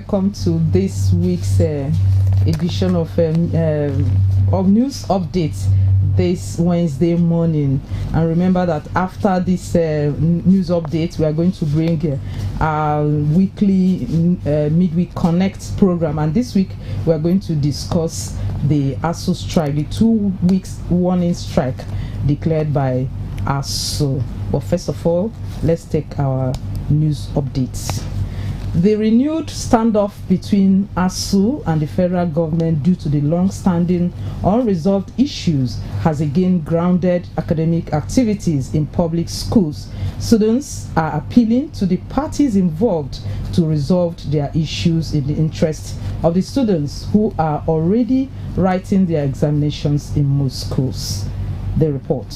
welcome to this week's edition of news updates this Wednesday morning. And remember that after this news update, we are going to bring our weekly Midweek Connect program. And this week, we are going to discuss the ASU strike, the 2 weeks warning strike declared by ASU. But first of all, let's take our news updates. The renewed standoff between ASU and the federal government due to the long-standing unresolved issues has again grounded academic activities in public schools. Students are appealing to the parties involved to resolve their issues in the interest of the students who are already writing their examinations in most schools. The report.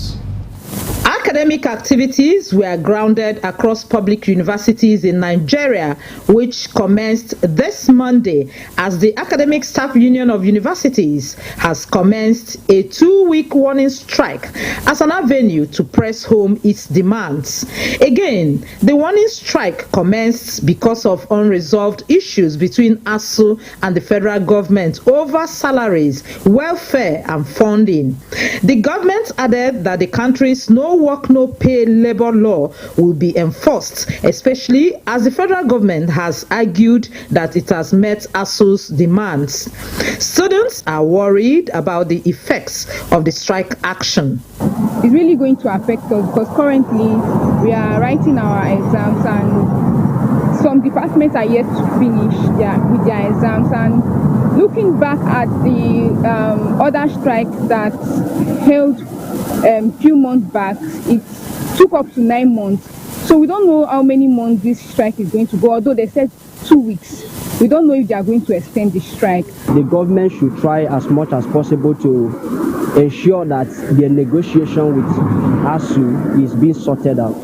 Academic activities were grounded across public universities in Nigeria, which commenced this Monday as the Academic Staff Union of Universities has commenced a 2-week warning strike as an avenue to press home its demands. Again, the warning strike commenced because of unresolved issues between ASU and the federal government over salaries, welfare, and funding. The government added that the country's no work, no pay labor law will be enforced, especially as the federal government has argued that it has met ASU's demands. Students are worried about the effects of the strike action. It's really going to affect us because currently we are writing our exams and some departments are yet to finish with their exams. And looking back at the other strikes that held few months back, it took up to 9 months. So we don't know how many months this strike is going to go, although they said 2 weeks. We don't know if they are going to extend the strike. The government should try as much as possible to ensure that the negotiation with ASU is being sorted out.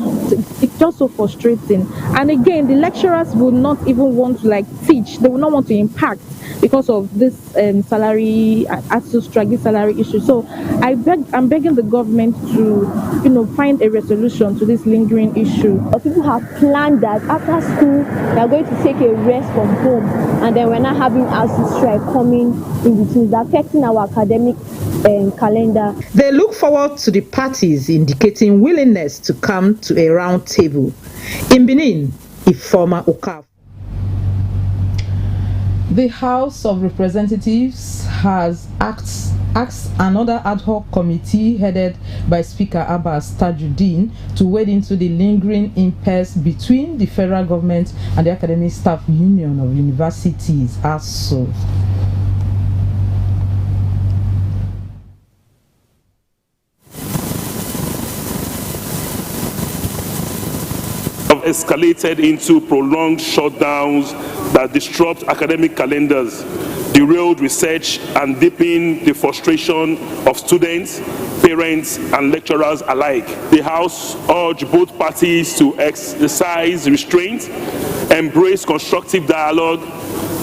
It's just so frustrating. And again, the lecturers will not even want to teach. They will not want to impact because of this salary, ASU strike, this salary issue. So I'm begging the government to, find a resolution to this lingering issue. People have planned that after school, they are going to take a rest from home, and then we're not having ASU strike coming in between. It's affecting our academic calendar. They look forward to the parties indicating willingness to come to a round table. In Benin, Ifeoma Okaf. The House of Representatives has asked another ad hoc committee headed by Speaker Abbas Tajuddin to wade into the lingering impasse between the federal government and the Academic Staff Union of Universities, ASU. Escalated into prolonged shutdowns that disrupt academic calendars, derailed research, and deepen the frustration of students, parents, and lecturers alike. The House urged both parties to exercise restraint, embrace constructive dialogue,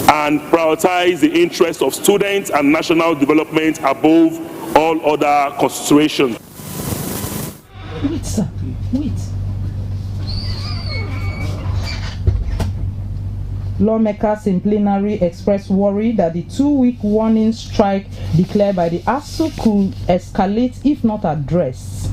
and prioritize the interests of students and national development above all other considerations. Wait, sir. Wait. Lawmakers in plenary expressed worry that the 2-week warning strike declared by the ASU could escalate if not addressed.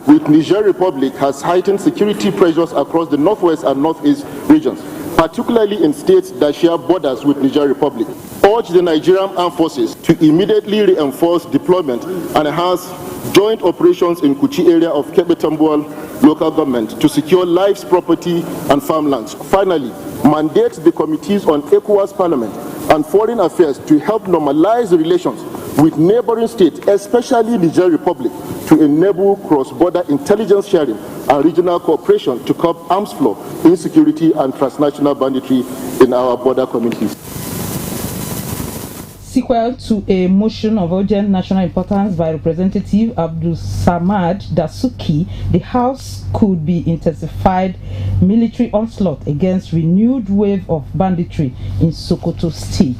With Niger Republic has heightened security pressures across the northwest and northeast regions, particularly in states that share borders with Niger Republic. Urge the Nigerian Armed Forces to immediately reinforce deployment and enhance joint operations in Kuchi area of Kebe Tambuwal local government to secure lives, property, and farmlands. Finally, mandate the committees on ECOWAS Parliament and Foreign Affairs to help normalize relations with neighboring states, especially Niger Republic, to enable cross-border intelligence sharing and regional cooperation to curb arms flow, insecurity, and transnational banditry in our border communities. Sequel to a motion of urgent national importance by Representative Abdul Samad Dasuki, the House could be intensified military onslaught against renewed wave of banditry in Sokoto State.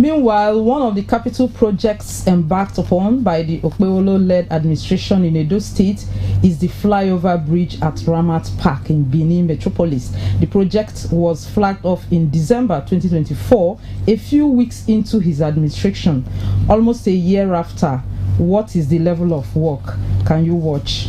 Meanwhile, one of the capital projects embarked upon by the Okpewolo-led administration in Edo State is the flyover bridge at Ramat Park in Benin metropolis. The project was flagged off in December 2024, a few weeks into his administration. Almost a year after, what is the level of work? Can you watch?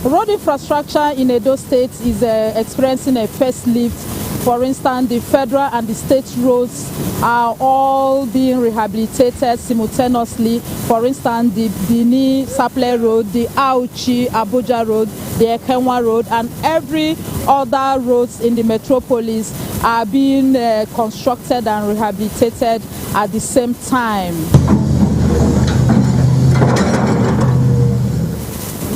Road infrastructure in Edo State is experiencing a facelift. For instance, the federal and the state roads are all being rehabilitated simultaneously. For instance, the Benin Saple Road, the Auchi Abuja Road, the Ekenwa Road, and every other roads in the metropolis are being constructed and rehabilitated at the same time.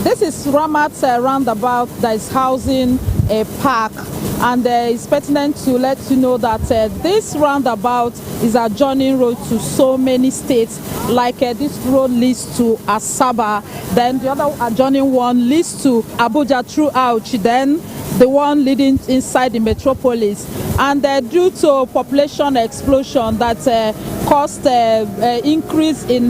This is Ramat roundabout that is housing a park, and it's pertinent to let you know that this roundabout is a joining road to so many states. Like this road leads to Asaba, then the other adjoining one leads to Abuja through Auchi, then the one leading inside the metropolis. And due to population explosion that caused increase in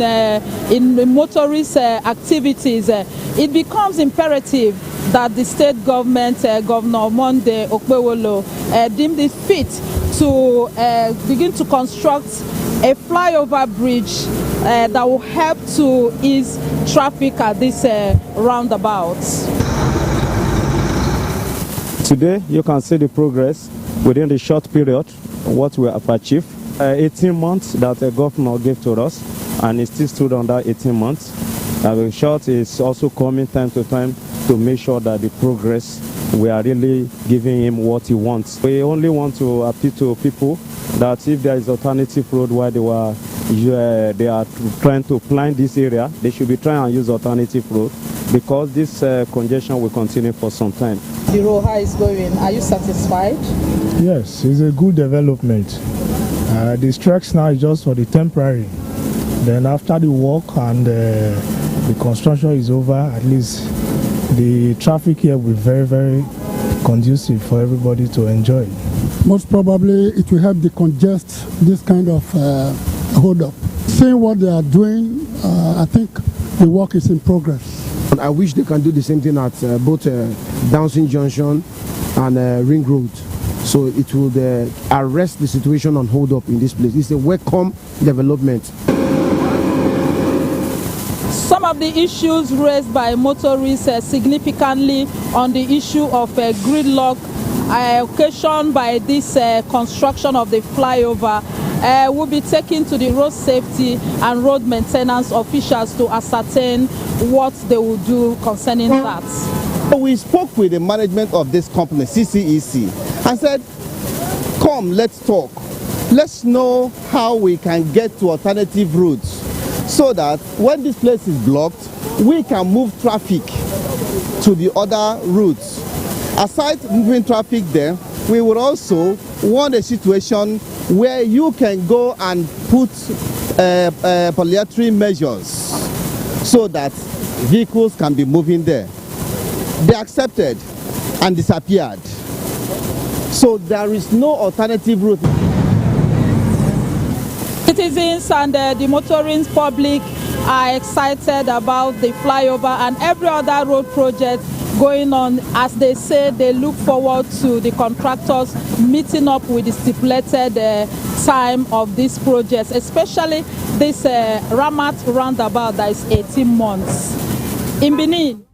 motorist activities, it becomes imperative that the state government, Governor Monday Okpewolo, deemed it fit to begin to construct a flyover bridge that will help to ease traffic at this roundabout. Today, you can see the progress within the short period, what we have achieved. 18 months that the governor gave to us, and it still stood on that 18 months. The short is also coming time to time to make sure that the progress, we are really giving him what he wants. We only want to appeal to people that if there is alternative road while they are trying to plan this area, they should be trying to use alternative road, because this congestion will continue for some time. The road, how is going? Are you satisfied? Yes, it's a good development. The strikes now is just for the temporary. Then after the work and the construction is over, at least the traffic here will be very, very conducive for everybody to enjoy. Most probably it will help decongest this kind of hold up. Seeing what they are doing, I think the work is in progress. I wish they can do the same thing at both Downsing Junction and Ring Road. So it will arrest the situation on hold up in this place. It's a welcome development. Some of the issues raised by motorists significantly on the issue of gridlock occasioned by this construction of the flyover will be taken to the road safety and road maintenance officials to ascertain what they will do concerning that. We spoke with the management of this company, CCEC, and said, come, let's talk. Let's know how we can get to alternative routes so that when this place is blocked, we can move traffic to the other routes. Aside moving traffic there, we would also want a situation where you can go and put palliatory measures so that vehicles can be moving there. They accepted and disappeared. So there is no alternative route. Citizens and the motoring public are excited about the flyover and every other road project going on. As they say, they look forward to the contractors meeting up with the stipulated time of this project, especially this Ramat roundabout that is 18 months. In Benin.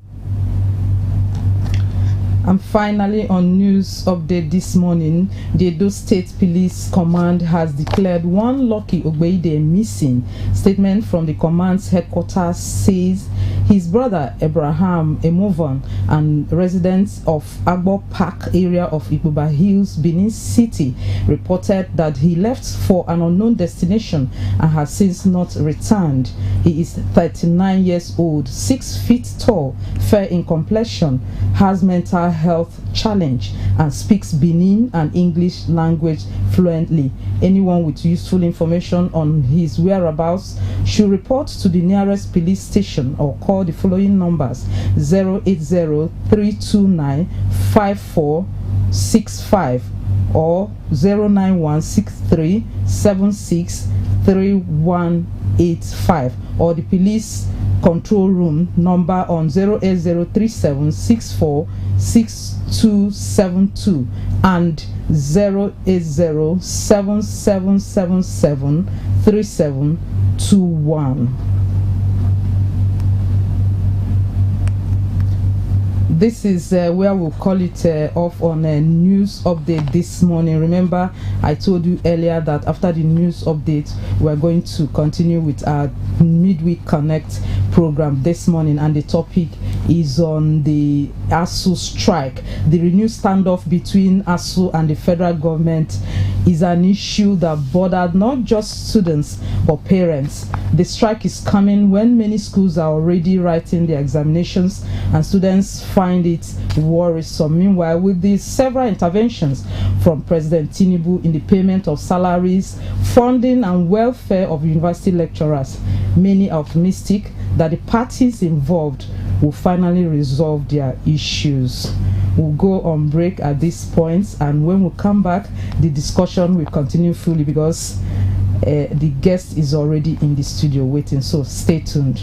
And finally, on news update this morning, the Edo State Police Command has declared one Lucky Ogbeide missing. Statement from the command's headquarters says his brother Abraham Emovan, and residents of Agbo Park area of Ibuba Hills, Benin City, reported that he left for an unknown destination and has since not returned. He is 39 years old, 6 feet tall, fair in complexion, has mental health challenge, and speaks Benin and English language fluently. Anyone with useful information on his whereabouts should report to the nearest police station or call the following numbers: 080-329-5465 or 09163763185, or the police control room number on 08037646272 and 08077773721. This is where we'll call it off on a news update this morning. Remember, I told you earlier that after the news update, we're going to continue with our Midweek Connect program this morning, and the topic is on the ASU strike. The renewed standoff between ASU and the federal government is an issue that bothered not just students but parents. The strike is coming when many schools are already writing their examinations and students find it worrisome. Meanwhile, with these several interventions from President Tinubu in the payment of salaries, funding and welfare of university lecturers, many are optimistic that the parties involved will finally resolve their issues. We'll go on break at this point, and when we come back, the discussion will continue fully because the guest is already in the studio waiting, so stay tuned.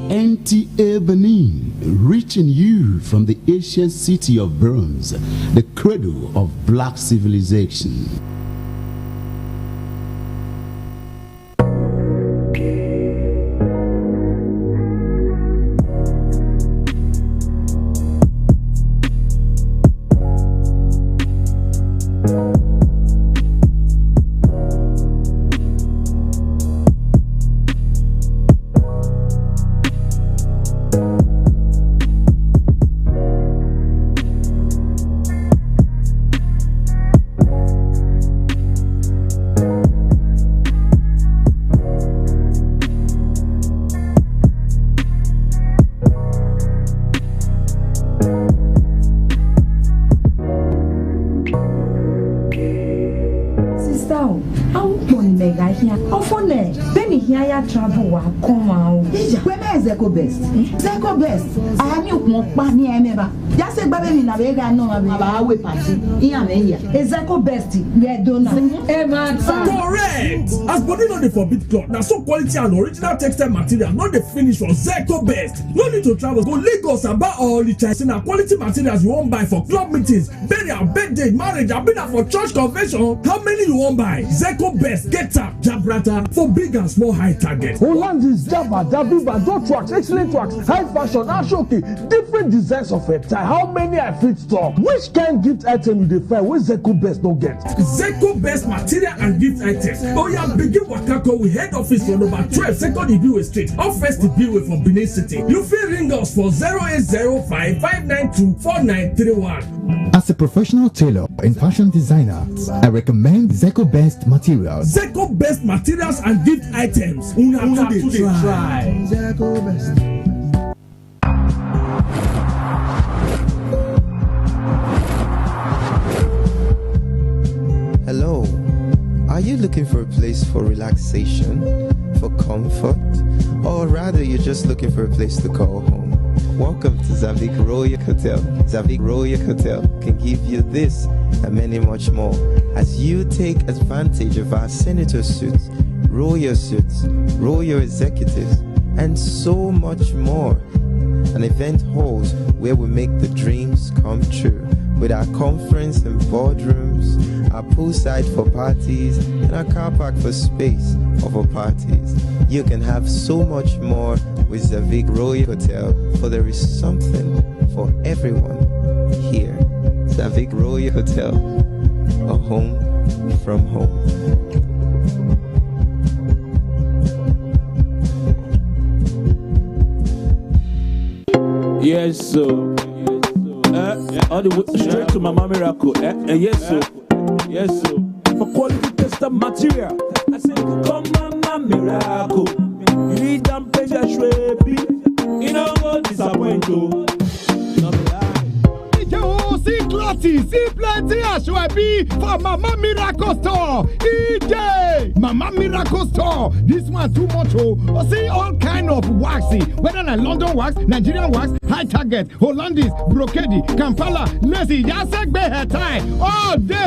NTA Benin, reaching you from the ancient city of bronze, the cradle of black civilization. Best. Zeko best. I am you pa ni emeba. Just say baby na be ga no aba we party. Iya me ya. Zeko best. We don't know. Correct. As body no dey forbid cloth, na so quality and original textile material no dey finish for Zeko best. No need to travel go Lagos and buy all the China na quality materials you wan buy for club meetings, burial, birthday, marriage, and na for church convention. How many you wan buy? Zeko best get up Jabrata for big and small high target. Holland is Jabba, Daviba, Dot Wax, excellent wax, high fashion, Ashoki, different designs of a tie. How many I fit stock? Which kind gift item you dey find wey Zeko best no get? Zeko best material and gift items. Oh yeah, begin Wakako with head office for number 12 Second Ibiwe Street, off First Ibiwe for Benin City. You fit ring us for 0805 592 4931. As a professional tailor and fashion designer, I recommend Zeko Best Materials. Zeko Best Materials and gift items. Una to try. Zeko Best. Hello. Are you looking for a place for relaxation, for comfort, or rather you're just looking for a place to call home? Welcome to Zavik Royal Hotel. Zavik Royal Hotel can give you this and many much more. As you take advantage of our senator suits, roll your executives, and so much more. And event halls where we make the dreams come true. With our conference and boardrooms, our poolside for parties, and our car park for space for parties. You can have so much more with Zavik Royal Hotel, for there is something for everyone here. Zavik Royal Hotel, a home from home. Yes, so all the way straight to Mama Miracle. Yes, so for quality tested material, I say come Mama Miracle. You need them pleasure baby. You know what disappoint you. See plenty Ashwebi for Mama Miracle Store. EJ Mama Miracle Store. This one too much. See all kind of waxy, whether na London wax, Nigerian wax, high target, Hollandese, brocade, Kampala, lacy, Yasek hair tie. All day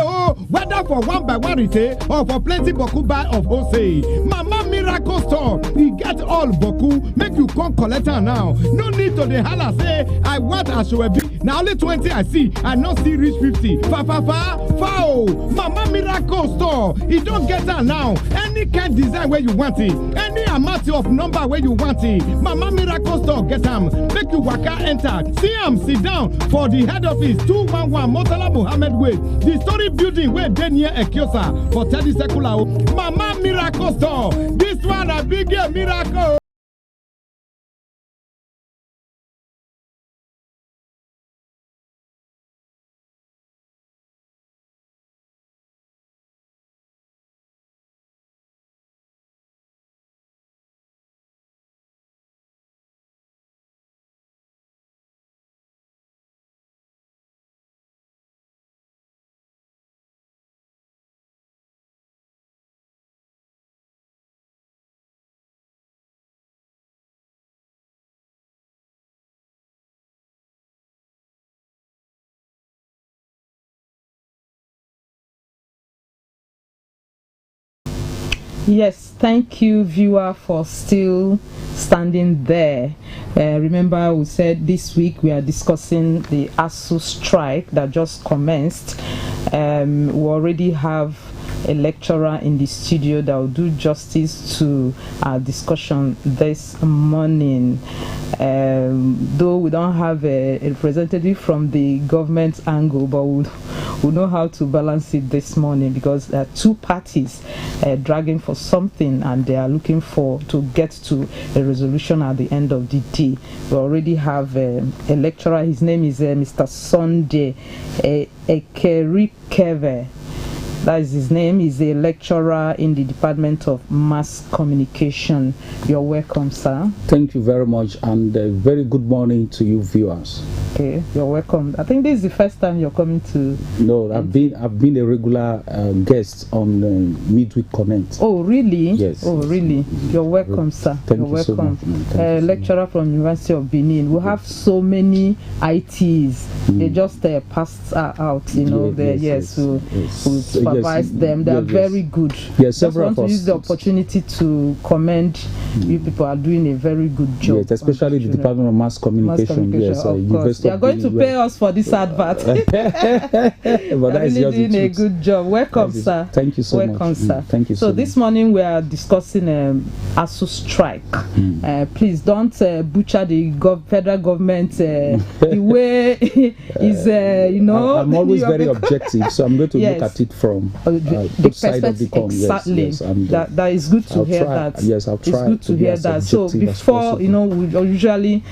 whether for one by one retail or for plenty boku buy of wholesale. Mama Miracle Store. We get all boku. Make you come collect her now. No need to the holla say I want Ashwebi. Now only 20 I see. I not see reach 50. Foul. Mama Miracle Store. You don't get that now. Any kind design where you want it. Any amount of number where you want it. Mama Miracle Store. Get them. Make you waka enter. See them. Sit down for the head office. 211 Motala Muhammad Way. The story building where they near Ekiosa for 30 Sekula. Mama Miracle Store. This one a big miracle. Yes, thank you, viewer, for still standing there. Remember, we said this week we are discussing the ASU strike that just commenced. We already have a lecturer in the studio that will do justice to our discussion this morning. Though we don't have a representative from the government angle, but we'll know how to balance it this morning, because there are two parties dragging for something, and they are looking to get to a resolution at the end of the day. We already have a lecturer. His name is Mr. Sunday Ekerikeve. That is his name. He's a lecturer in the Department of Mass Communication. You're welcome, sir. Thank you very much, and very good morning to you viewers. Okay, you're welcome. I think this is the first time you're coming to. No, I've been a regular guest on Midweek Connect. Oh, really? Yes. Oh, really? You're welcome, sir. Thank you're you welcome. so much. Thank you lecturer from University of Benin. We have so many ITs. They just passed out, you know. We supervise them. They are very good. Yes, just want several to use the opportunity to commend you people. Are doing a very good job. Yes, especially the Department of Mass Communication. Yes, of course. They are going to pay us for this advert. But that is really doing a good job. Welcome, sir. Thank you so much. Welcome, sir. Thank you so much. So this morning we are discussing ASU strike. Please don't butcher the federal government the way is, you know. I'm always very objective, so I'm going to look at it from the side of the coin. Exactly. Yes, that is good to hear that. Yes, I'll try. It's good to hear that. So before, you know, we usually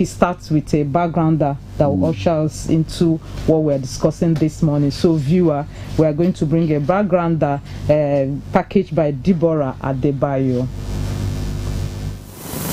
start with a backgrounder that will usher us into what we're discussing this morning. So viewer, we are going to bring a backgrounder packaged by Deborah Adebayo.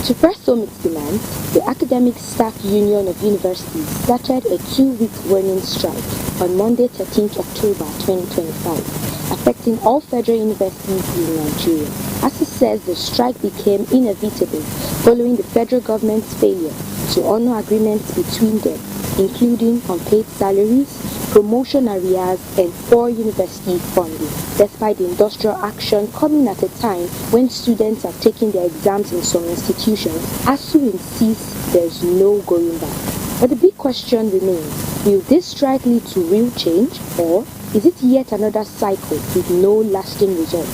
To press home its demands, the Academic Staff Union of Universities started a 2-week warning strike on Monday, 13th October 2025, affecting all federal universities in Nigeria. As it says, the strike became inevitable following the federal government's failure to honor agreements between them, including unpaid salaries, promotion arrears, and poor university funding. Despite the industrial action coming at a time when students are taking their exams in some institutions, ASU insists there's no going back. But the big question remains, will this strike lead to real change, or is it yet another cycle with no lasting result?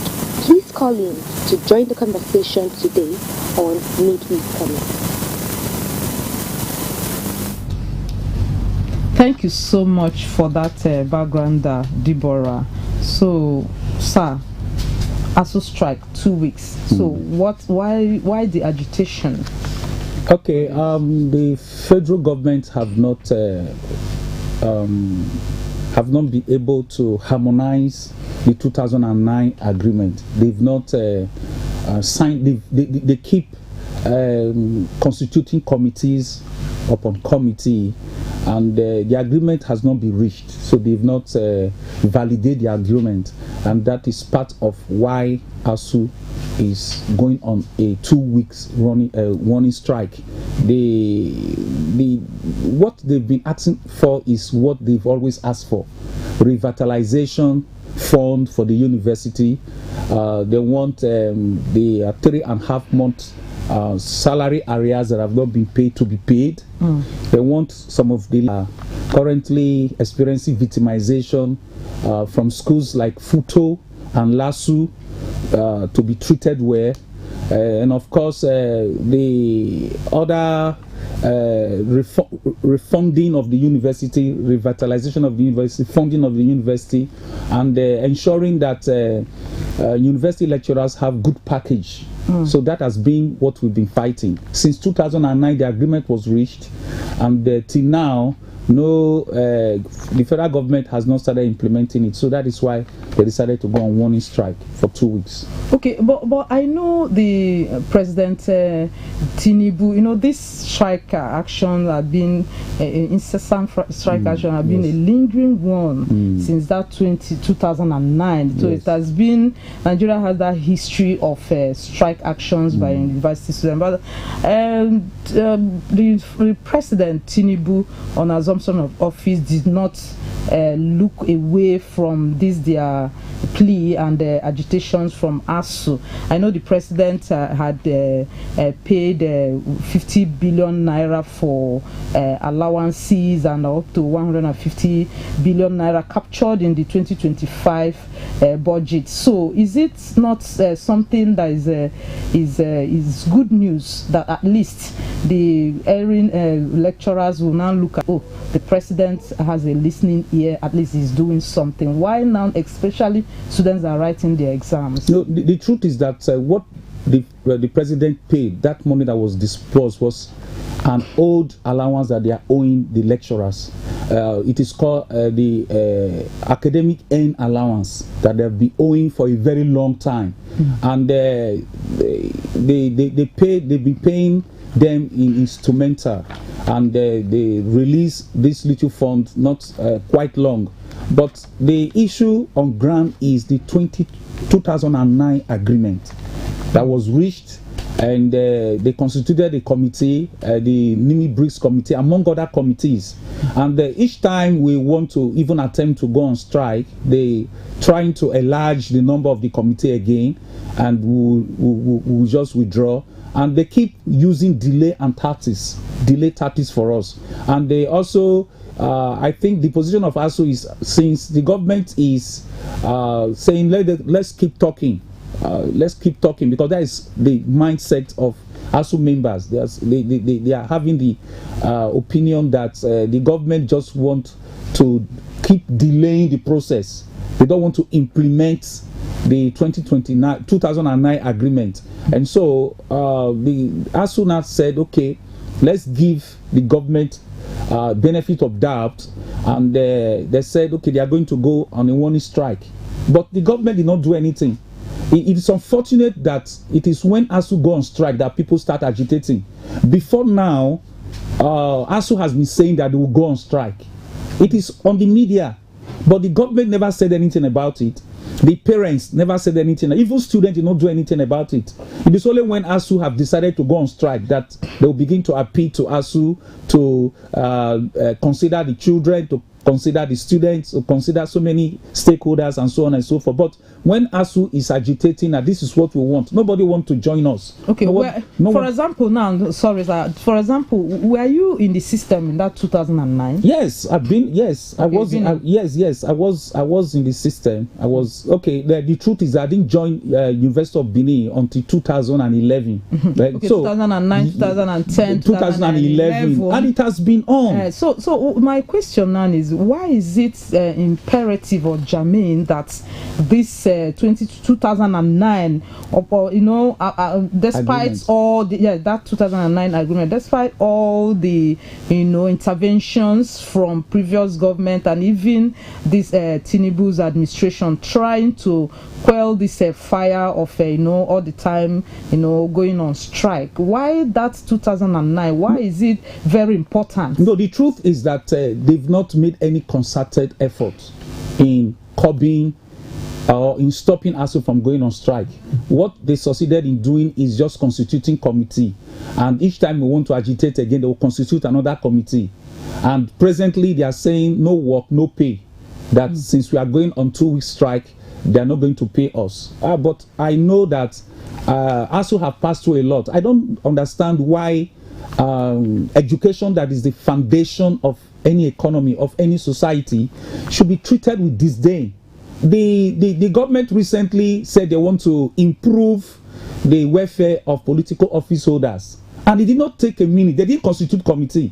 Please call in to join the conversation today on Midweek Comments. Thank you so much for that background, Deborah. So, sir, ASU strike 2 weeks. So, why the agitation? Okay, the federal government have not been able to harmonize the 2009 agreement. They've not signed. They keep constituting committees upon committee, and the agreement has not been reached. So they've not validated the agreement, and that is part of why ASU is going on a 2 weeks running strike. What they've been asking for is what they've always asked for: revitalization fund for the university. They want the 3.5 months salary arrears that have not been paid to be paid. They want some of the currently experiencing victimization from schools like Futo and Lasu to be treated well, and of course the other refunding of the university, revitalization of the university, funding of the university, and ensuring that university lecturers have good package. So that has been what we've been fighting since 2009. The agreement was reached, and till now, the federal government has not started implementing it. So that is why they decided to go on warning strike for 2 weeks. Okay, but I know the President Tinubu, this strike action have been incessant strike action have been a lingering one since that 2009. So it has been, Nigeria has that history of strike actions by university students. But the President Tinubu, on assumption of office, did not look away from their plea and agitations from ASU. I know the president had paid 50 billion naira for allowances, and up to 150 billion naira captured in the 2025 budget. So is it not something that is good news, that at least the erring lecturers will now look at, the president has a listening ear, at least he's doing something? Why now especially students are writing their exams? No, the truth is that what the president paid, that money that was disbursed, was an old allowance that they are owing the lecturers. It is called the academic end allowance that they've been owing for a very long time, and they've been paying them in instrumental, and they release this little fund not quite long. But the issue on ground is the 2009 agreement that was reached, and they constituted a committee, the Nimi Briggs committee, among other committees. And each time we want to even attempt to go on strike, they trying to enlarge the number of the committee again, and we'll just withdraw. And they keep using delay tactics for us. And they also, I think the position of ASU is, since the government is saying let's keep talking, because that is the mindset of ASU members. They are having the opinion that the government just want to keep delaying the process. They don't want to implement the 2009 agreement. And so the ASU now said, okay, let's give the government benefit of doubt, and they said, okay, they are going to go on a warning strike. But the government did not do anything. It is unfortunate that it is when ASU go on strike that people start agitating. Before now, ASU has been saying that they will go on strike. It is on the media, but the government never said anything about it. The parents never said anything. Even students did not do anything about it. It is only when ASU have decided to go on strike that they will begin to appeal to ASU to consider the children, to consider the students, or consider so many stakeholders and so on and so forth. But when ASU is agitating that this is what we want, nobody wants to join us. Okay, for example, now, sorry, sir. For example, were you in the system in that 2009? Yes, I've been. Yes, I was. Yes, I was. I was in the system. I was. Okay, the truth is, I didn't join University of Benin until 2011. Right? Okay, so 2009, 2010, 2011, and it has been on. So my question now is, why is it imperative or germane that this 2009, despite agreement. All the that 2009 agreement, despite all the interventions from previous government and even this Tinubu's administration trying to quell this fire of all the time going on strike, why that 2009? Why is it very important? No, the truth is that they've not made any concerted effort in curbing or in stopping ASU from going on strike. What they succeeded in doing is just constituting committee, and each time we want to agitate again, they will constitute another committee. And presently they are saying no work, no pay, that since we are going on 2-week strike, they are not going to pay us. But I know that ASU have passed through a lot. I don't understand why education, that is the foundation of any economy, of any society, should be treated with disdain. The government recently said they want to improve the welfare of political office holders, and it did not take a minute. They didn't constitute committee,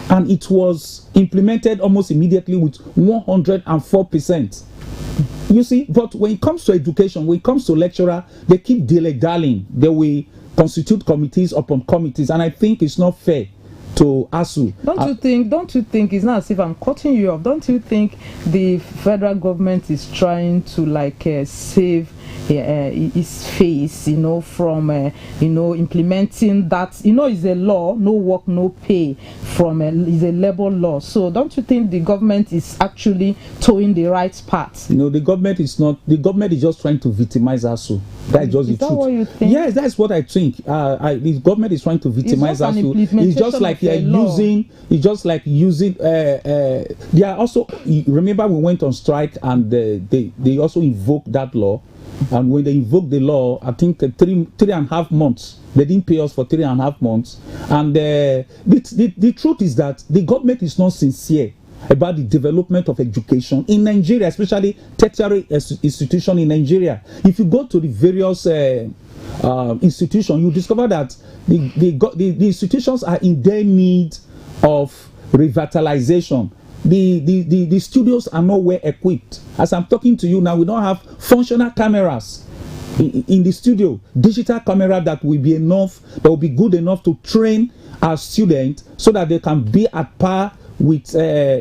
and it was implemented almost immediately with 104%. You see, but when it comes to education, when it comes to lecturer, they keep dilly-dallying. They will constitute committees upon committees, and I think it's not fair to ASU. Don't you think it's not as if I'm cutting you off? Don't you think the federal government is trying to save its face, from implementing that, is a law, no work, no pay, is a labor law. So don't you think the government is actually towing the right path? The government is not. The government is just trying to victimize ASU. That's just the truth. What you think? Yes, that's what I think. The government is trying to victimize ASU. It's just like they are using. It's just like using. They are also. Remember, we went on strike, and they also invoked that law. And when they invoked the law, I think 3.5 months. They didn't pay us for 3.5 months. And the truth is that the government is not sincere about the development of education in Nigeria, especially tertiary institution in Nigeria. If you go to the various institutions, you discover that the institutions are in their need of revitalization. The studios are not well equipped. As I'm talking to you now, we don't have functional cameras in the studio, digital camera that will be enough, that will be good enough to train our students so that they can be at par with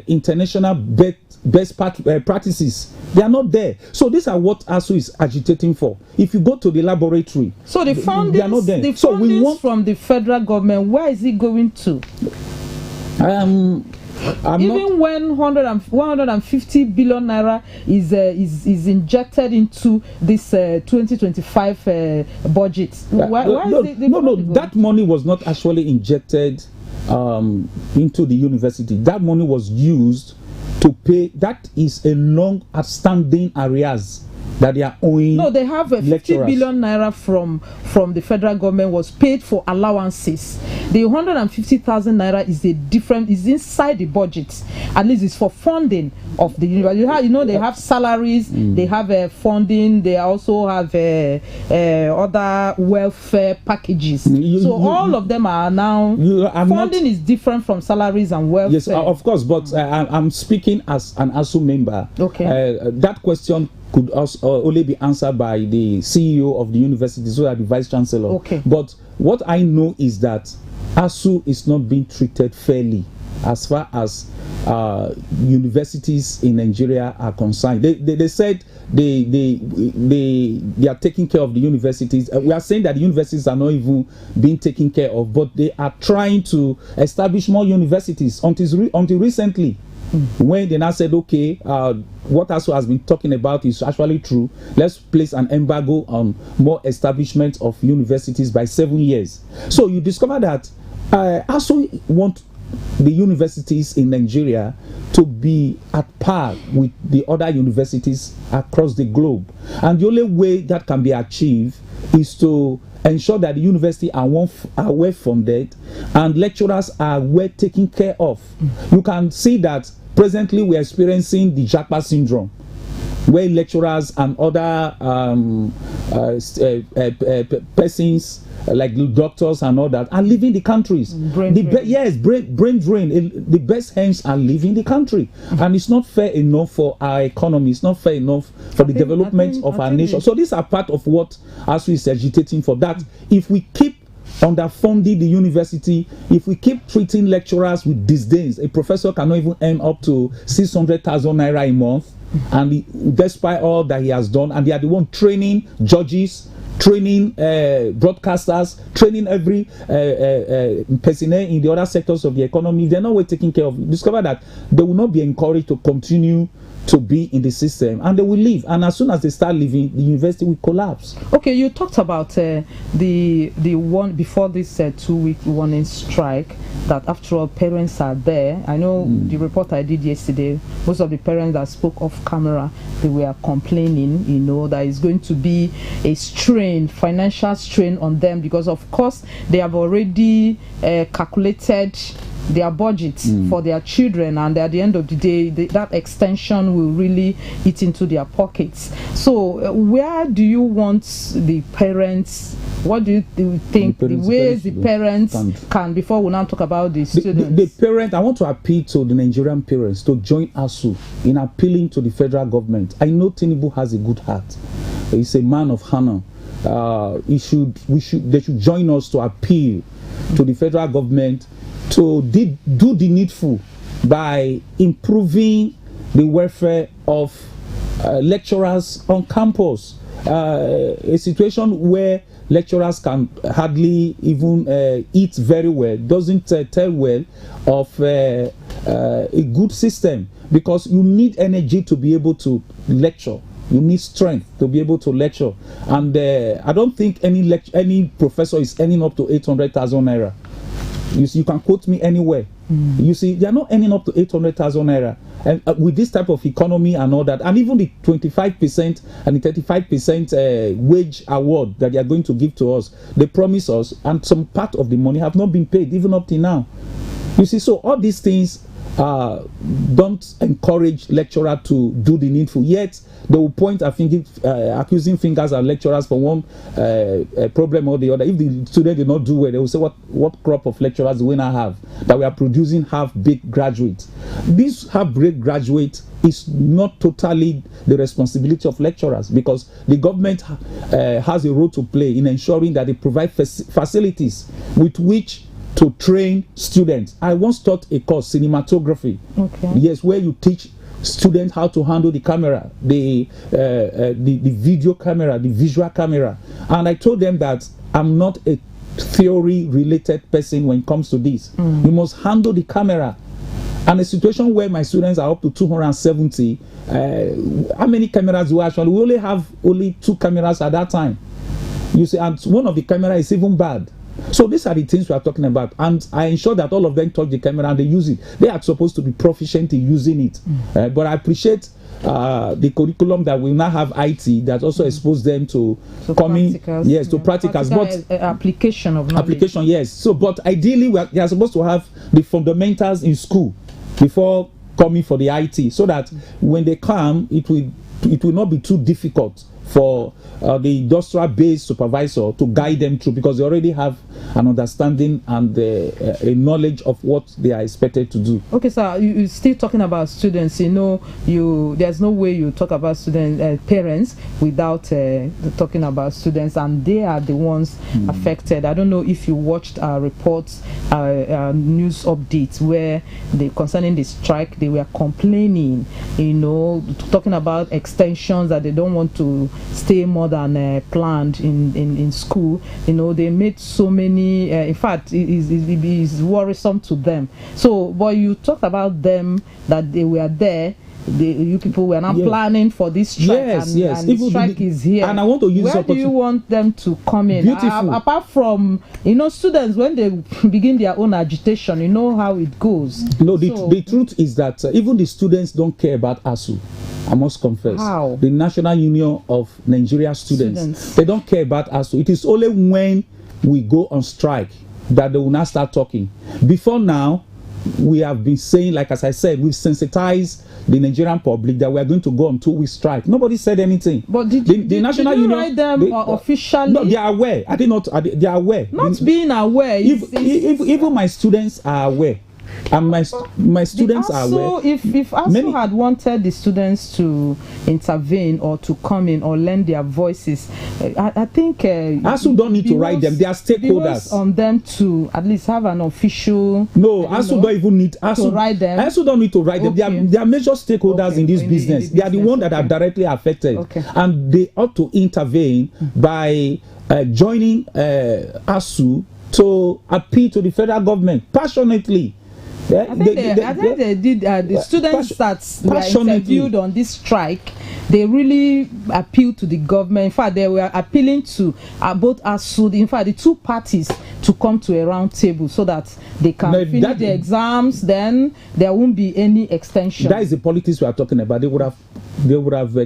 international best practices. They are not there. So these are what ASU is agitating for. If you go to the laboratory, so the funding, they are not there. The so we want from the federal government, where is it going to? When 150 billion naira is injected into this 2025 budget, why is it? No, that money was not actually injected into the university. That money was used to pay. That is a long outstanding arrears that they are owing. No, they have 50 billion naira from the federal government was paid for allowances. The 150,000 naira is inside the budget. At least it's for funding of the university. They have salaries, they have funding, they also have other welfare packages. All of them are now funding is different from salaries and welfare. Yes, of course, but I'm speaking as an ASU member. Okay. That question could also only be answered by the CEO of the university, so that the vice chancellor. Okay. But what I know is that ASU is not being treated fairly as far as universities in Nigeria are concerned. They said they are taking care of the universities. We are saying that the universities are not even being taken care of, but they are trying to establish more universities until recently. When they now said, okay, what ASU has been talking about is actually true, let's place an embargo on more establishment of universities by 7 years. So you discover that ASU want the universities in Nigeria to be at par with the other universities across the globe. And the only way that can be achieved is to ensure that the university are well funded and lecturers are well taken care of. You can see that presently we are experiencing the Japa syndrome, where lecturers and other persons like doctors and all that are leaving the countries. Brain drain. The best hands are leaving the country, and it's not fair enough for our economy. It's not fair enough for the development of our nation. So these are part of what ASU is agitating for. That if we keep underfunding the university, if we keep treating lecturers with disdain, a professor cannot even earn up to 600,000 naira a month, and despite all that he has done, and they are the one training judges, training broadcasters, training every personnel in the other sectors of the economy. They're not well taken care of. Discover that they will not be encouraged to continue to be in the system, and they will leave. And as soon as they start leaving, the university will collapse. Okay, you talked about the one before this 2-week warning strike, that after all parents are there. I know the report I did yesterday, most of the parents that spoke off camera, they were complaining, you know, that it's going to be a strain, financial strain on them, because of course they have already calculated their budgets for their children, and at the end of the day that extension will really eat into their pockets. So where do you want the parents, what do you think the ways the parents can, before we now talk about the students? The parent, I want to appeal to the Nigerian parents to join ASU in appealing to the federal government. I know Tinubu has a good heart. He's a man of honor. They should join us to appeal to the federal government to do the needful by improving the welfare of lecturers on campus. A situation where lecturers can hardly even eat very well doesn't tell well of a good system, because you need energy to be able to lecture. You need strength to be able to lecture, and I don't think any professor is earning up to 800,000 naira. You can quote me anywhere. You see, they are not earning up to 800,000 naira. And with this type of economy and all that, and even the 25% and the 35% wage award that they are going to give to us, they promise us, and some part of the money have not been paid even up to now. You see, so all these things don't encourage lecturer to do the needful. Yet they will point accusing fingers at lecturers for one problem or the other. If the student did not do well, they will say, what crop of lecturers do we now have that we are producing half-baked graduates? This half-baked graduate is not totally the responsibility of lecturers, because the government has a role to play in ensuring that they provide facilities with which to train students. I once taught a course, cinematography. Okay. Yes, where you teach students how to handle the camera, the video camera, the visual camera. And I told them that I'm not a theory-related person when it comes to this. You must handle the camera. And a situation where my students are up to 270, how many cameras do we actually? We only have 2 cameras at that time. You see, and one of the cameras is even bad. So these are the things we are talking about, and I ensure that all of them touch the camera and they use it. They are supposed to be proficient in using it. But I appreciate the curriculum that we now have IT that also expose them to coming, yes, to practicals, but application of knowledge. Application, yes. So, but ideally, they are supposed to have the fundamentals in school before coming for the IT, so that when they come, it will not be too difficult for the industrial-based supervisor to guide them through, because they already have an understanding and a knowledge of what they are expected to do. Okay, so you're still talking about students. You know, there's no way you talk about parents without talking about students, and they are the ones affected. I don't know if you watched our reports, news updates where concerning the strike, they were complaining, you know, talking about extensions, that they don't want to stay more than planned in school. You know, they made so many, in fact it is worrisome to them. So but you talked about them, that they were there you people were not planning for this strike, and the strike is here. And I want to use where do you want them to come in? Apart from, students, when they begin their own agitation, you know how it goes. No, the truth is that even the students don't care about ASU. I must confess. How? The National Union of Nigeria Students. They don't care about ASU. It is only when we go on strike that they will not start talking. Before now, we have been saying, like as I said, we've sensitized the Nigerian public that we are going to go on 2-week strike. Nobody said anything. But the National Union write them officially? No, they are aware. They are aware. Not being aware. Even my students are aware. And my students are aware. If ASU had wanted the students to intervene or to come in or lend their voices, I think ASU don't need to write them. They are stakeholders. On them to at least have an official. No, ASU don't even need to write them. ASU don't need to write them. They are major stakeholders in this business. They are the ones that are directly affected, and they ought to intervene by joining ASU to appeal to the federal government passionately. I think they did. The students that were interviewed on this strike, they really appealed to the government. In fact, they were appealing to both ASU, in fact, the two parties, to come to a round table so that they can finish the exams. Then there won't be any extension. That is the politics we are talking about. They would have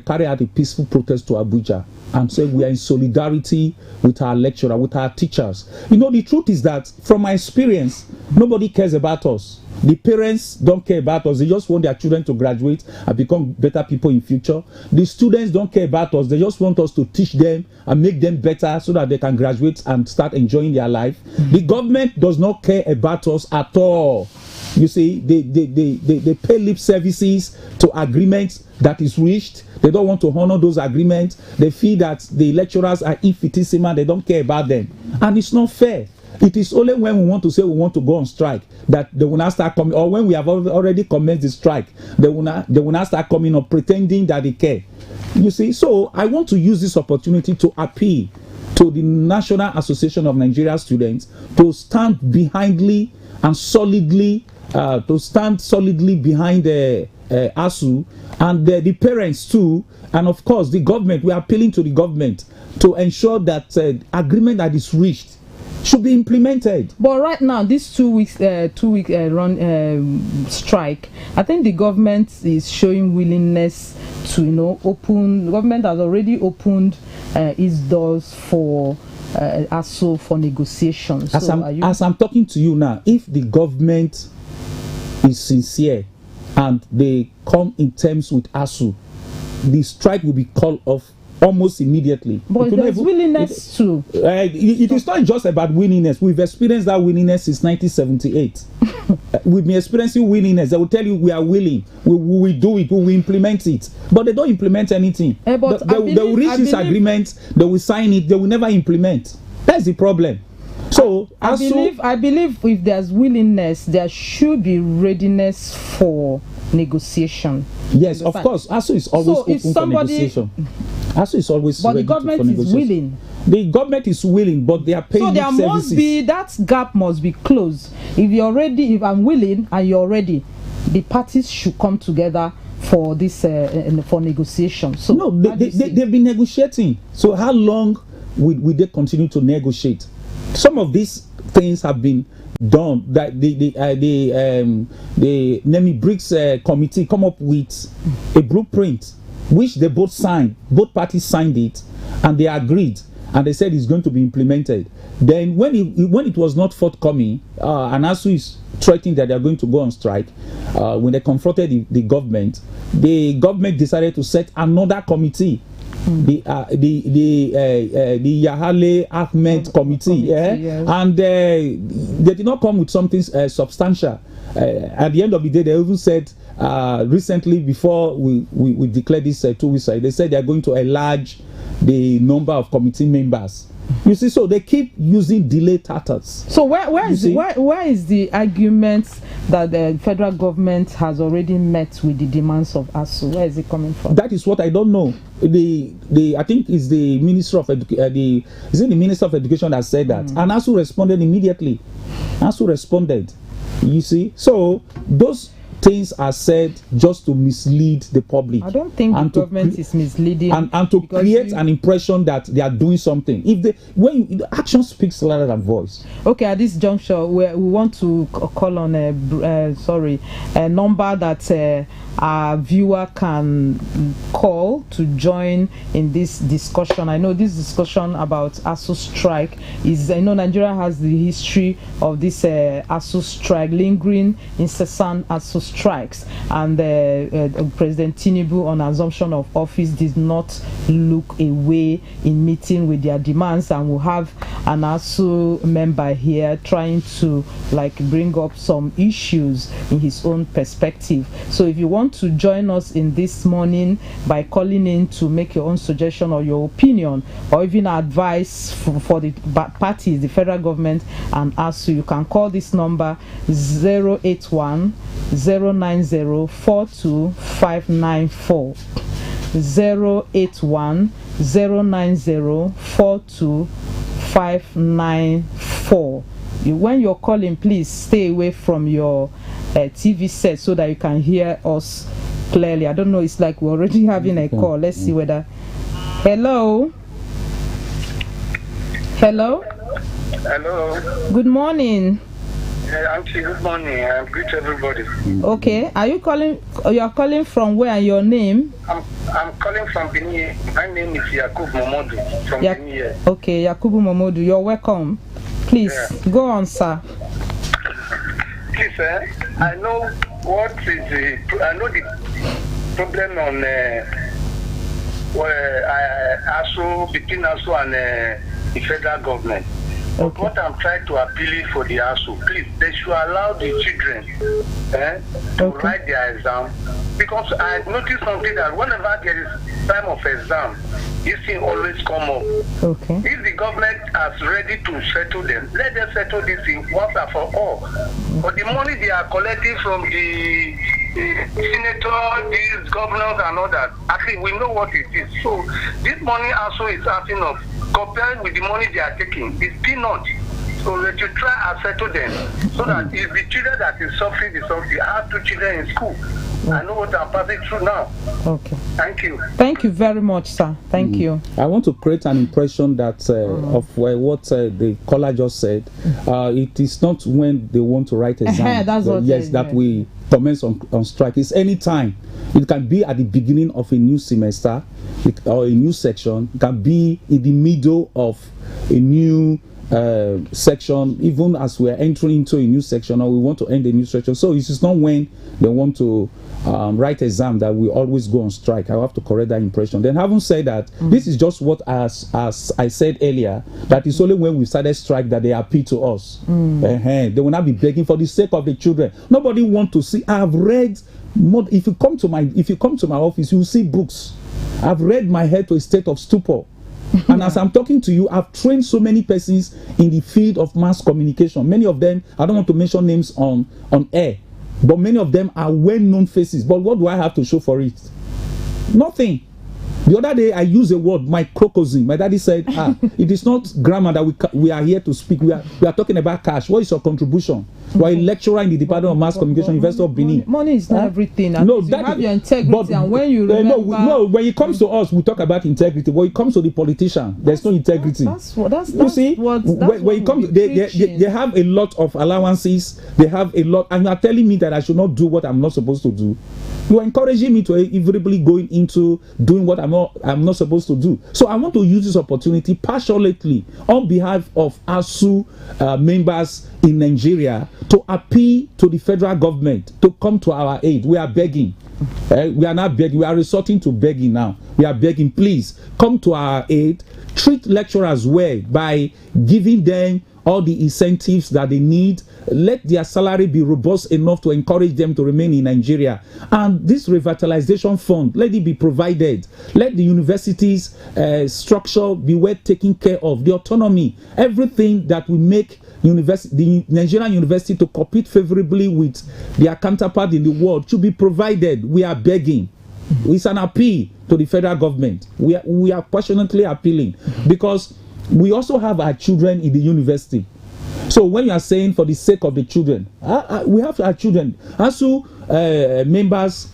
carried out a peaceful protest to Abuja and say we are in solidarity with our lecturer, with our teachers. The truth is that from my experience, nobody cares about us. The parents don't care about us. They just want their children to graduate and become better people in future. The students don't care about us. They just want us to teach them and make them better so that they can graduate and start enjoying their life. The government does not care about us at all. You see, they pay lip services to agreements that is reached. They don't want to honor those agreements. They feel that the lecturers are infinitesimal. They don't care about them. And it's not fair. It is only when we want to say we want to go on strike that they will not start coming, or when we have already commenced the strike, they will not start coming up pretending that they care. You see, so I want to use this opportunity to appeal to the National Association of Nigeria Students to stand behindly and solidly, behind ASU and the parents too, and of course the government. We are appealing to the government to ensure that agreement that is reached should be implemented. But right now, this 2 week run strike, I think the government is showing willingness to open. The government has already opened its doors for ASU for negotiations. As I'm talking to you now, if the government is sincere and they come in terms with ASU, the strike will be called off almost immediately. But there's willingness to. It is not just about willingness. We've experienced that willingness since 1978. We've been experiencing willingness. They will tell you we are willing. We will do it. We will implement it. But they don't implement anything. They will reach this agreement. They will sign it. They will never implement. That's the problem. So I believe if there's willingness, there should be readiness for negotiation. Yes, of course. ASU is always open for negotiation. ASU is always ready for negotiation. But the government is willing. The government is willing, but they are paying so there services. Must be that gap must be closed. If I'm willing and you're ready, the parties should come together for this for negotiation. So no, they've been negotiating. So how long will they continue to negotiate? Some of these things have been done. That the NEMI BRICS committee come up with a blueprint which they both signed. Both parties signed it, and they agreed, and they said it's going to be implemented. Then when it was not forthcoming, and ASU is threatening that they are going to go on strike, when they confronted the government decided to set another committee. The Yahale Ahmed committee, and they did not come with something substantial. At the end of the day, they even said recently, before we declared this 2 weeks, they said they are going to enlarge the number of committee members. You see, so they keep using delay tactics. So where is the argument that the federal government has already met with the demands of ASU? Where is it coming from? That is what I don't know. I think it's the Minister of the Minister of Education that said that, and ASU responded immediately. ASU responded. You see, so those things are said just to mislead the public. I don't think the government is misleading. And to create an impression that they are doing something. If they, the action speaks louder than voice. Okay, at this juncture, we want to call on a number that our viewer can call to join in this discussion. I know this discussion about ASU strike is, I know Nigeria has the history of this ASU strike, lingering incessant ASU strikes, and President Tinubu, on assumption of office, did not look away in meeting with their demands, and we'll have an ASU member here trying to bring up some issues in his own perspective. So if you want to join us in this morning by calling in to make your own suggestion or your opinion, or even advice for the parties, the federal government and ASU, you can call this number 081 090 42594. 081 090 42594. When you're calling, please stay away from your TV set so that you can hear us clearly. I don't know, it's like we're already having a call. Let's see whether. Hello. Hello. Good morning. Auntie, good morning. I greet everybody. Okay, are you calling? You are calling from where? Your name? I'm calling from Benin. My name is Yakubu Momodu from Benin. Okay, Yakubu Momodu, you're welcome. Please go on, sir. Please, I know what is the problem on between ASU and the federal government. But what I'm trying to appeal for the ASU, please, they should allow the children to write their exam. Because I noticed something that whenever there is time of exam, this thing always come up. Okay. If the government is ready to settle them, let them settle this thing once and for all. But the money they are collecting from the senator, these governors and all that, actually we know what it is. So this money also is asking of, compared with the money they are taking, it's peanut. So let you try and settle them, so that if the children that is suffering the suffering, I have 2 children in school. I know what I'm passing through now. Okay. Thank you. Thank you very much, sir. Thank you. I want to create an impression that of what the caller just said. It is not when they want to write exam. That's what that we commence on strike. It's any time. It can be at the beginning of a new semester or a new section. It can be in the middle of a new section, even as we're entering into a new section, or we want to end a new section. So it is not when they want to write exam that we always go on strike. I have to correct that impression. Then having said that, this is just what, as I said earlier, that it's only when we started strike that they appeal to us. They will not be begging for the sake of the children. Nobody want to see. I have read more. If you come to my office, you will see books. I've read my head to a state of stupor. And as I'm talking to you, I've trained so many persons in the field of mass communication. Many of them, I don't want to mention names on air, but many of them are well-known faces. But what do I have to show for it? Nothing. The other day, I used a word, microcosm. My daddy said, it is not grammar that we are here to speak. We are talking about cash. What is your contribution? You are a lecturer in the Department of Mass Communication, University of Benin. Money is not everything. No, you have your integrity, and when you remember... No, when it comes to us, we talk about integrity. When it comes to the politician, there's no integrity. When it comes, they have a lot of allowances. They have a lot, and you are telling me that I should not do what I'm not supposed to do. You are encouraging me to invariably going into doing what I'm not supposed to do. So I want to use this opportunity passionately on behalf of ASU members in Nigeria to appeal to the federal government to come to our aid. We are begging. We are not begging. We are resorting to begging now. We are begging, please come to our aid. Treat lecturers well by giving them all the incentives that they need. Let their salary be robust enough to encourage them to remain in Nigeria. And this revitalization fund, let it be provided. Let the universities' structure be well taken care of. The autonomy, everything that will make the Nigerian university to compete favorably with their counterpart in the world should be provided. We are begging. It's an appeal to the federal government. We are passionately appealing because we also have our children in the university. So when you are saying for the sake of the children, we have our children. ASU members,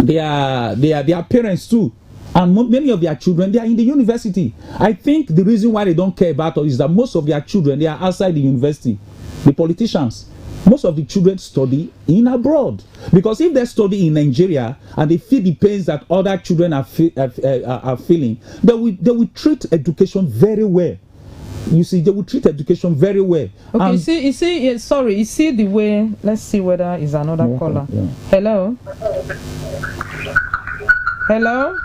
they are parents too. And many of their children, they are in the university. I think the reason why they don't care about us is that most of their children, they are outside the university. The politicians, most of the children study in abroad. Because if they study in Nigeria and they feel the pains that other children are feeling, they will treat education very well. You see, they will treat education very well. Okay, and you see the way, let's see whether is another caller. Yeah. Hello? Hello?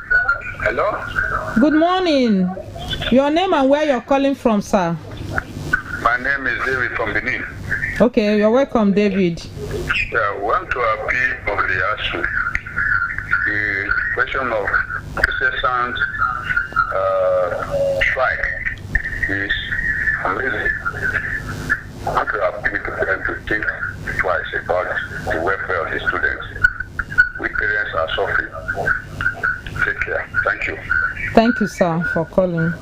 Hello? Good morning. Your name and where you're calling from, sir? My name is David from Benin. Okay, you're welcome, David. Yeah, I want to appeal on the ASU. The question of incessant strike is amazing. I want to appeal to them to think twice about the welfare of the students. We parents are suffering. Take care. Thank you. Thank you, sir, for calling.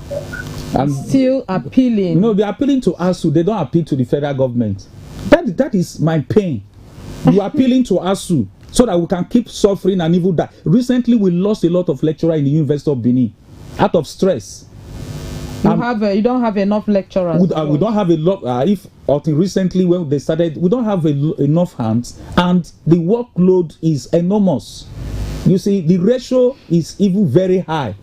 I'm still appealing. No, they're appealing to ASU. They don't appeal to the federal government. That is my pain. You are appealing to ASU so that we can keep suffering and even die. Recently, we lost a lot of lecturers in the University of Benin out of stress. You don't have enough lecturers. We don't have a lot. If until recently when they started, we don't have enough hands, and the workload is enormous. You see, the ratio is even very high.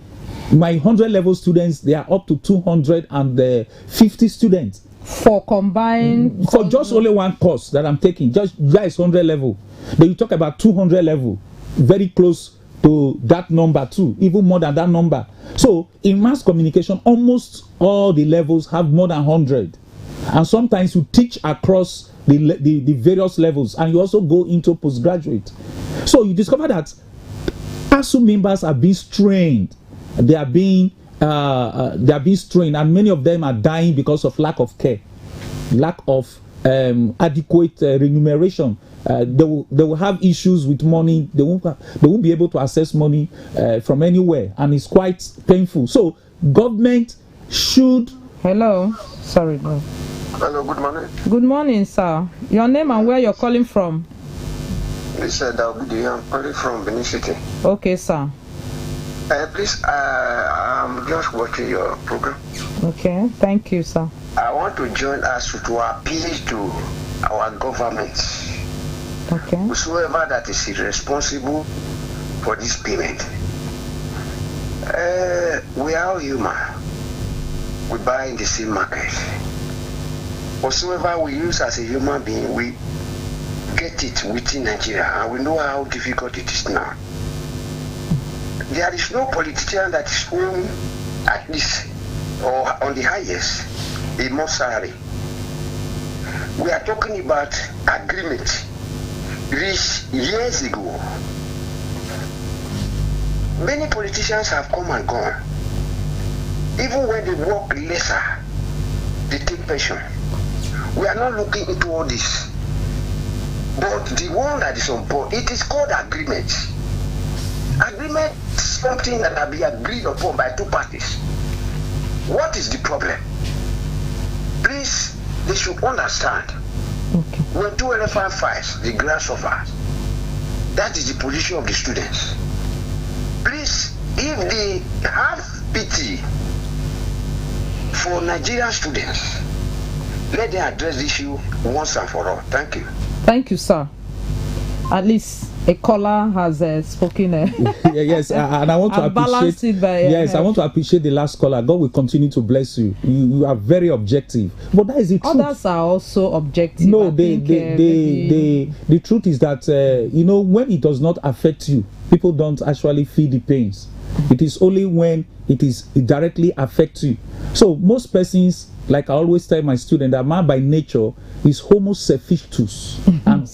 My 100 level students, they are up to 250 students. For combined... For just only one course that I'm taking, just 100 level. Then you talk about 200 level, very close to that number too, even more than that number. So in mass communication, almost all the levels have more than 100. And sometimes you teach across the various levels, and you also go into postgraduate. So you discover that ASU members are being strained. They are being strained, and many of them are dying because of lack of care, lack of adequate remuneration. They will have issues with money. They won't be able to access money from anywhere, and it's quite painful. So government should. Hello, sorry, bro. Hello, good morning. Good morning, sir. Your name and where you're calling from? This is Dawoodi. I'm calling from Benin City. Okay, sir. Please, I'm just watching your program. Okay, thank you, sir. I want to join us to appeal to our government. Okay. Whosoever that is responsible for this payment. We are all human. We buy in the same market. Whatsoever we use as a human being, we get it within Nigeria, and we know how difficult it is now. There is no politician that is on at least or on the highest a more salary. We are talking about agreement reached years ago. Many politicians have come and gone. Even when they work lesser, they take pension. We are not looking into all this. But the one that is on board, it is called agreement. Agreement is something that will be agreed upon by two parties. What is the problem? Please, they should understand. Okay. When two elephants fight, the grass suffers. That is the position of the students. Please, if they have pity for Nigerian students, let them address the issue once and for all. Thank you. Thank you, sir. At least a caller has spoken. Yes, and I want to appreciate. I want to appreciate the last caller. God will continue to bless you. You are very objective, but that is the truth. Others are also objective. No, the truth is that when it does not affect you, people don't actually feel the pains. It is only when it directly affects you. So most persons, like I always tell my students, that man by nature is homo selfishus and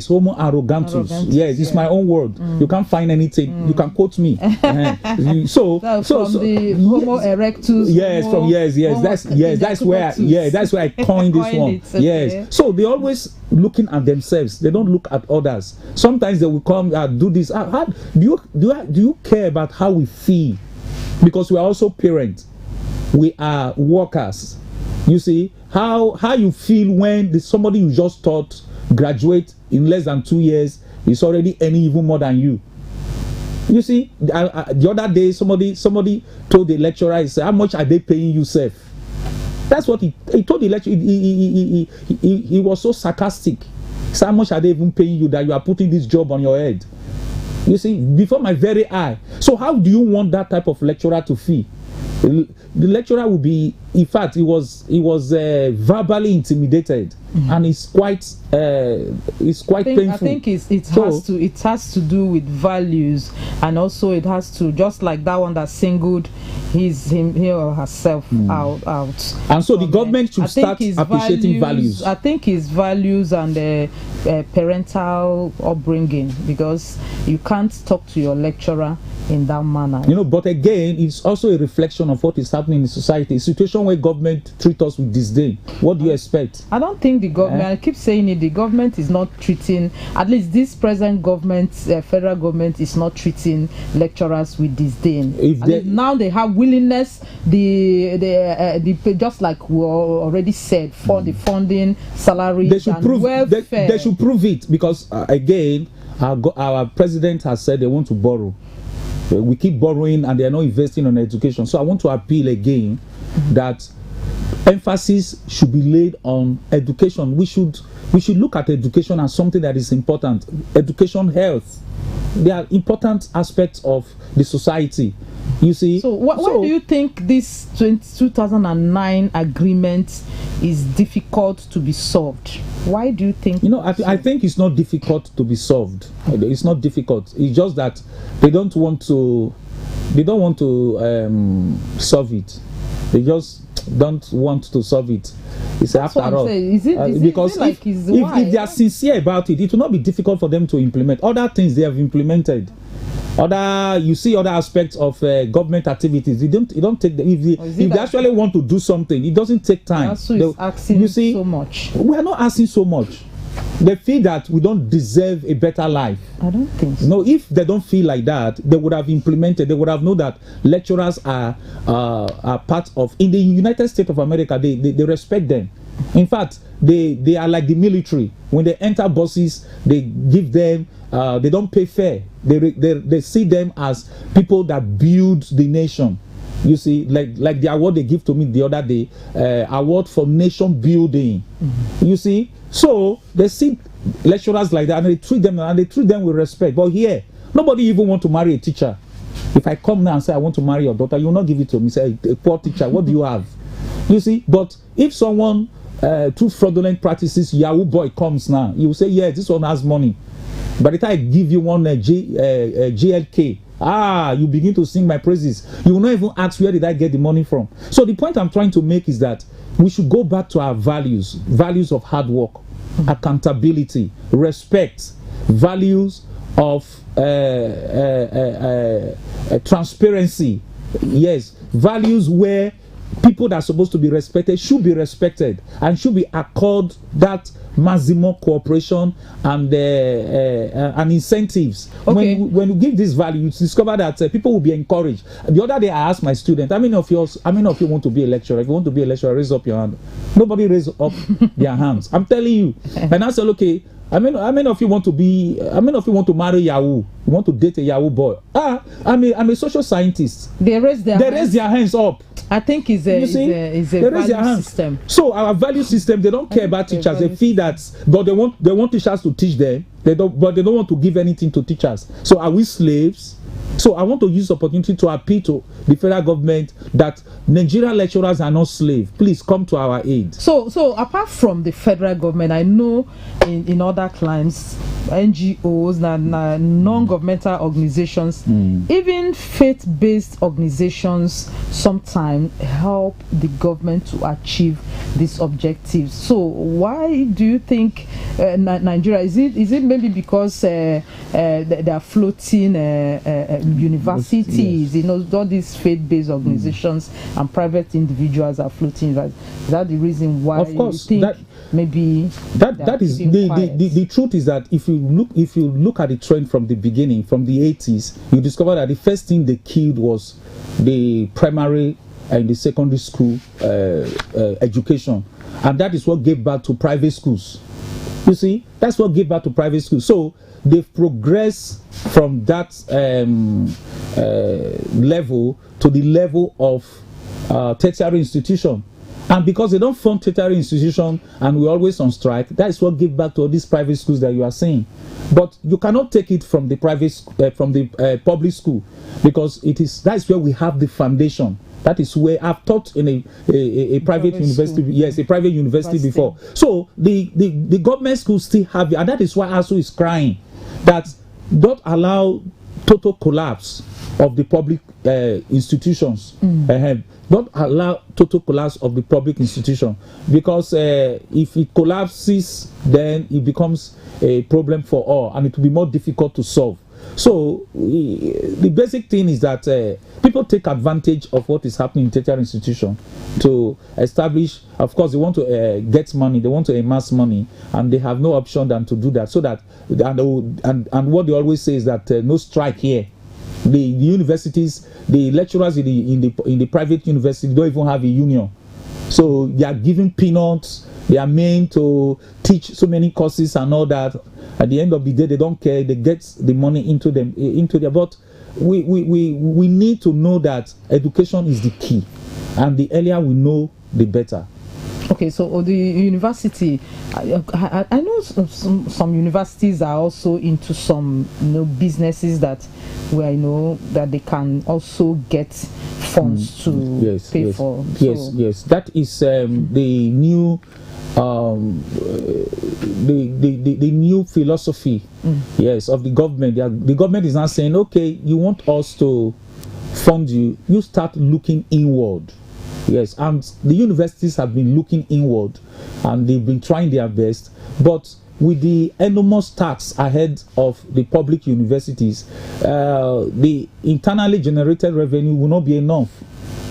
homo arrogantus. Yes, it's my own word. You can't find anything. You can quote me. So the homo erectus. Yes, that's where I coined this one. Okay. Yes. So they always looking at themselves. They don't look at others. Sometimes they will come do this. Do you care about how we feel? Because we are also parents. We are workers. You see how you feel when somebody you just thought graduate in less than 2 years is already earning even more than you. You see, the other day somebody told the lecturer, he said, how much are they paying you, sir? That's what he told the lecturer. He was so sarcastic. He said, how much are they even paying you that you are putting this job on your head? You see, before my very eye. So how do you want that type of lecturer to feel? The lecturer will be, in fact, he was verbally intimidated, and it's quite painful. I think it has to do with values, and also it has to, just like that one that singled him or herself out. And so the government should start appreciating values. I think his values and parental upbringing, because you can't talk to your lecturer in that manner. You know, but again, it's also a reflection of what is happening in society. A situation where government treat us with disdain. What do you expect? I don't think the government, I keep saying it, the government is not treating, at least this present government, federal government is not treating lecturers with disdain. Now they have willingness, the just like we already said, for the funding, salaries, and welfare. They should prove it, because again, our president has said they want to borrow. We keep borrowing and they are not investing on education. So I want to appeal again that emphasis should be laid on education. We should look at education as something that is important. Education, health, they are important aspects of the society. You see. So why do you think this 2009 agreement is difficult to be solved? Why do you think? I think it's not difficult to be solved. It's not difficult. It's just that they don't want to solve it. They just don't want to solve it. It's That's after all. Because if they are sincere about it, it will not be difficult for them to implement. Other things they have implemented. Other aspects of government activities. You don't take them. If they actually want to do something, it doesn't take time. Asking so much. We are not asking so much. They feel that we don't deserve a better life. I don't think so. No, if they don't feel like that, they would have implemented. They would have known that lecturers are part of. In the United States of America, they respect them. In fact, they are like the military. When they enter buses, they give them. They don't pay fare. They see them as people that build the nation. You see, like the award they give to me the other day, award for nation building. You see, so they see lecturers like that, and they treat them with respect. But here, nobody even want to marry a teacher. If I come now and say I want to marry your daughter, you will not give it to me. Say, a poor teacher, what do you have? You see, but if someone through fraudulent practices, Yahoo boy comes now, you will say, yeah, this one has money. By the time I give you one GLK, you begin to sing my praises. You will not even ask, where did I get the money from? So the point I'm trying to make is that we should go back to our values of hard work, accountability, respect, values of transparency. Yes, values where people that are supposed to be respected should be respected and should be accorded that maximum cooperation and incentives. Okay. When you give this value, you discover that people will be encouraged. The other day I asked my student, how many of you want to be a lecturer? If you want to be a lecturer, raise up your hand. Nobody raised up their hands. I'm telling you. And I said, okay, how many of you want to marry Yahoo? You want to date a Yahoo boy? I'm a social scientist. They raise their hands up. I think it's a value system. So our value system, they don't care about teachers. They feel that, but they want teachers to teach them. But they don't want to give anything to teachers. So are we slaves? So I want to use the opportunity to appeal to the federal government that Nigerian lecturers are not slaves. Please come to our aid. So apart from the federal government, I know in other climes, NGOs, non-governmental organizations, even faith-based organizations sometimes help the government to achieve these objectives. So why do you think Nigeria, is it maybe because they are floating universities, yes. All these faith-based organizations and private individuals are floating. Is that the reason why of course, you think maybe that is the truth is that if you look at the trend from the beginning, from the 80s, you discover that the first thing they killed was the primary and the secondary school education, and that is what gave birth to private schools. You see, that's what gave birth to private schools. So they've progressed from that level to the level of tertiary institution. And because they don't fund tertiary institution and we're always on strike, that is what gave back to all these private schools that you are seeing. But you cannot take it from the public school, because that's where we have the foundation. That is where I've taught in a private university. School. Yes, a private university before. So the government schools still have it, and that is why ASU is crying that don't allow total collapse of the public institutions. Don't allow total collapse of the public institution, because if it collapses, then it becomes a problem for all, and it will be more difficult to solve. So the basic thing is that people take advantage of what is happening in tertiary institution to establish. Of course, they want to get money, they want to amass money, and they have no option than to do that. So that and what they always say is that no strike here. The universities, the lecturers in the private university don't even have a union, so they are given peanuts. They are meant to teach so many courses and all that. At the end of the day, they don't care. They get the money into them. But we need to know that education is the key, and the earlier we know, the better. Okay, so the university, I know some universities are also into some businesses that that they can also get funds to pay for. Yes. That is the new the new philosophy, of the government. The government is now saying, okay, you want us to fund you, you start looking inward. Yes, and the universities have been looking inward, and they've been trying their best, but with the enormous tax ahead of the public universities, the internally generated revenue will not be enough.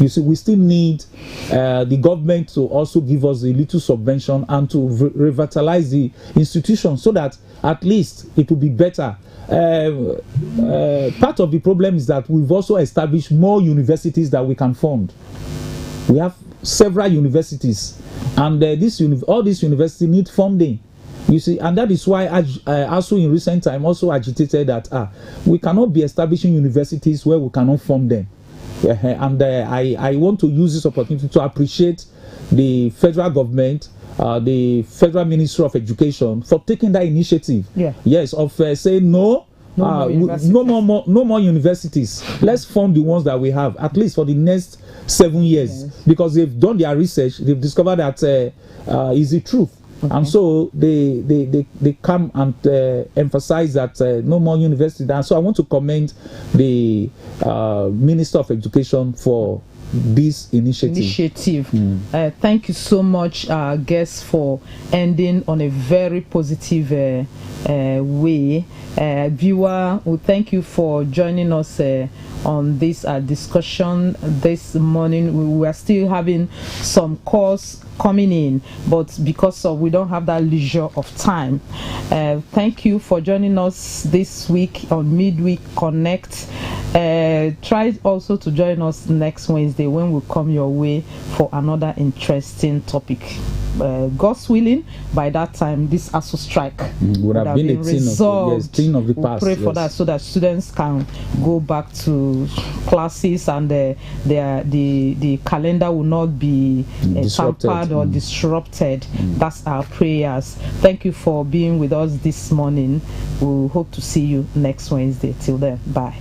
You see, we still need the government to also give us a little subvention and to revitalize the institution, so that at least it will be better. Part of the problem is that we've also established more universities that we can fund. We have several universities, and all these universities need funding. You see, and that is why also in recent time also agitated that we cannot be establishing universities where we cannot fund them. And I want to use this opportunity to appreciate the federal government, the Federal Ministry of Education, for taking that initiative. Yes, of saying no more universities. Let's fund the ones that we have, at least for the next 7 years, because they've done their research, they've discovered that is the truth. And so they come and emphasize that no more universities. And so I want to commend the Minister of Education for this initiative. Thank you so much, guests, for ending on a very positive way. Viewer, we thank you for joining us on this discussion this morning. We are still having some calls coming in, but because we don't have that leisure of time. Thank you for joining us this week on Midweek Connect. Try also to join us next Wednesday when we come your way for another interesting topic. God's willing, by that time this ASU strike would have been resolved. Thing of the past. We'll pray for that, so that students can go back to classes, and the calendar will not be tampered or disrupted. That's our prayers. Thank you for being with us this morning. We'll hope to see you next Wednesday. Till then, bye.